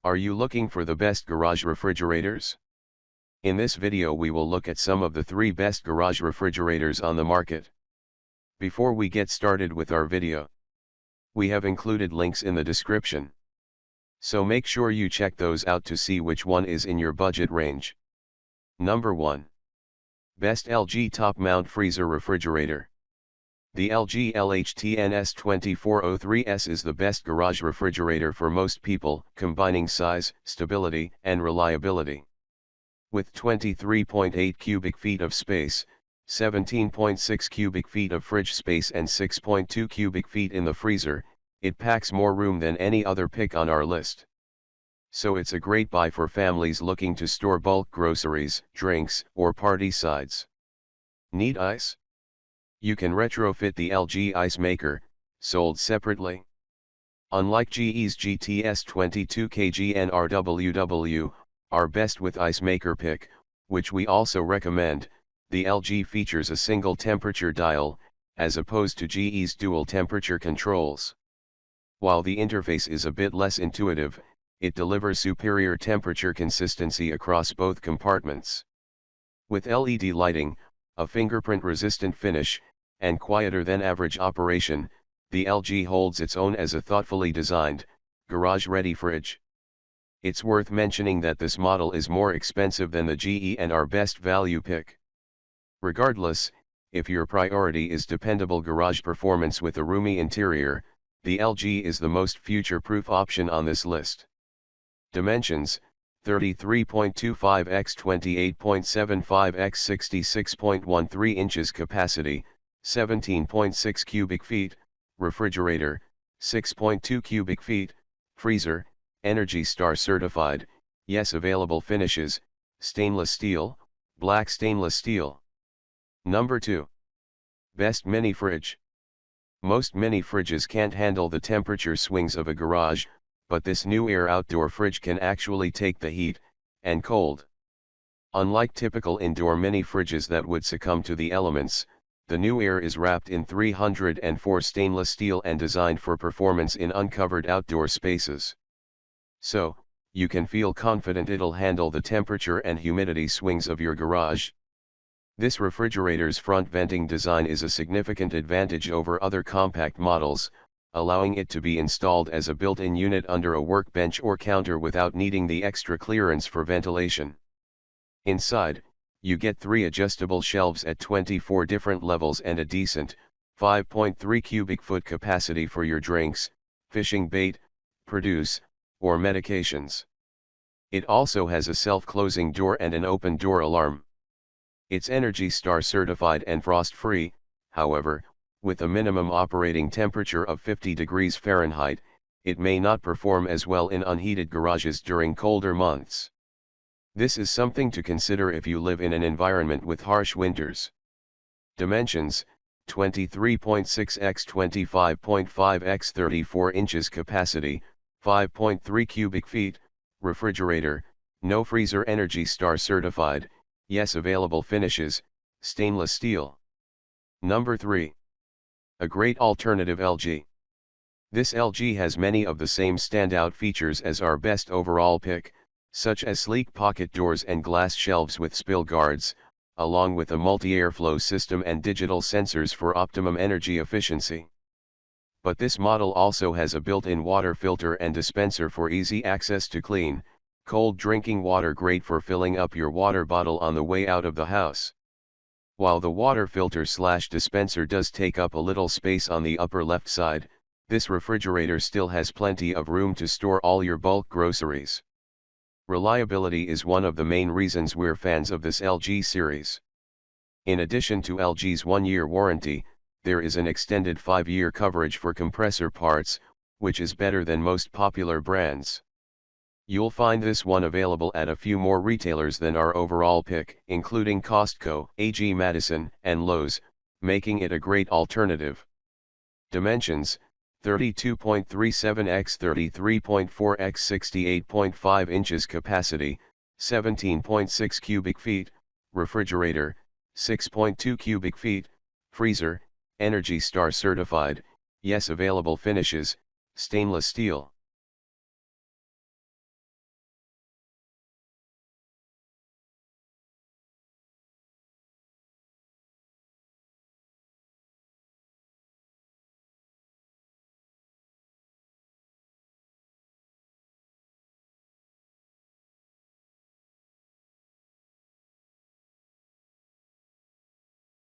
Are you looking for the best garage refrigerators? In this video we will look at some of the 3 best garage refrigerators on the market. Before we get started with our video, we have included links in the description. So make sure you check those out to see which one is in your budget range. Number 1. Best LG Top Mount Freezer Refrigerator. The LG LHTNS2403S is the best garage refrigerator for most people, combining size, stability, and reliability. With 23.8 cubic feet of space, 17.6 cubic feet of fridge space and 6.2 cubic feet in the freezer, it packs more room than any other pick on our list. So it's a great buy for families looking to store bulk groceries, drinks, or party sides. Need ice? You can retrofit the LG Ice Maker, sold separately. Unlike GE's GTS 22kg NRWW, our best with Ice Maker pick, which we also recommend, the LG features a single temperature dial, as opposed to GE's dual temperature controls. While the interface is a bit less intuitive, it delivers superior temperature consistency across both compartments. With LED lighting, a fingerprint-resistant finish, and quieter than average operation, the LG holds its own as a thoughtfully designed, garage-ready fridge. It's worth mentioning that this model is more expensive than the GE and our best value pick. Regardless, if your priority is dependable garage performance with a roomy interior, the LG is the most future-proof option on this list. Dimensions: 33.25 x 28.75 x 66.13 inches. Capacity: 17.6 cubic feet, refrigerator, 6.2 cubic feet, freezer, Energy Star certified, yes. Available finishes: stainless steel, black stainless steel. Number 2. Best Mini Fridge. Most mini fridges can't handle the temperature swings of a garage, but this new air outdoor fridge can actually take the heat and cold. Unlike typical indoor mini fridges that would succumb to the elements, the new air is wrapped in 304 stainless steel and designed for performance in uncovered outdoor spaces. So, you can feel confident it'll handle the temperature and humidity swings of your garage. This refrigerator's front venting design is a significant advantage over other compact models, allowing it to be installed as a built-in unit under a workbench or counter without needing the extra clearance for ventilation. Inside, you get 3 adjustable shelves at 24 different levels and a decent, 5.3 cubic foot capacity for your drinks, fishing bait, produce, or medications. It also has a self-closing door and an open door alarm. It's Energy Star certified and frost-free, however, with a minimum operating temperature of 50 degrees Fahrenheit, it may not perform as well in unheated garages during colder months. This is something to consider if you live in an environment with harsh winters. Dimensions: 23.6 x 25.5 x 34 inches. Capacity: 5.3 cubic feet, refrigerator, no freezer. Energy Star certified, yes. Available finishes: stainless steel. Number 3. A great alternative, LG. This LG has many of the same standout features as our best overall pick, such as sleek pocket doors and glass shelves with spill guards, along with a multi-airflow system and digital sensors for optimum energy efficiency. But this model also has a built-in water filter and dispenser for easy access to clean, cold drinking water, great for filling up your water bottle on the way out of the house. While the water filter/dispenser does take up a little space on the upper left side, this refrigerator still has plenty of room to store all your bulk groceries. Reliability is one of the main reasons we're fans of this LG series. In addition to LG's 1-year warranty, there is an extended 5-year coverage for compressor parts, which is better than most popular brands. You'll find this one available at a few more retailers than our overall pick, including Costco, AG Madison, and Lowe's, making it a great alternative. Dimensions: 32.37 x 33.4 x 68.5 inches. Capacity: 17.6 cubic feet, refrigerator, 6.2 cubic feet, freezer, Energy Star certified, yes. Available finishes: stainless steel.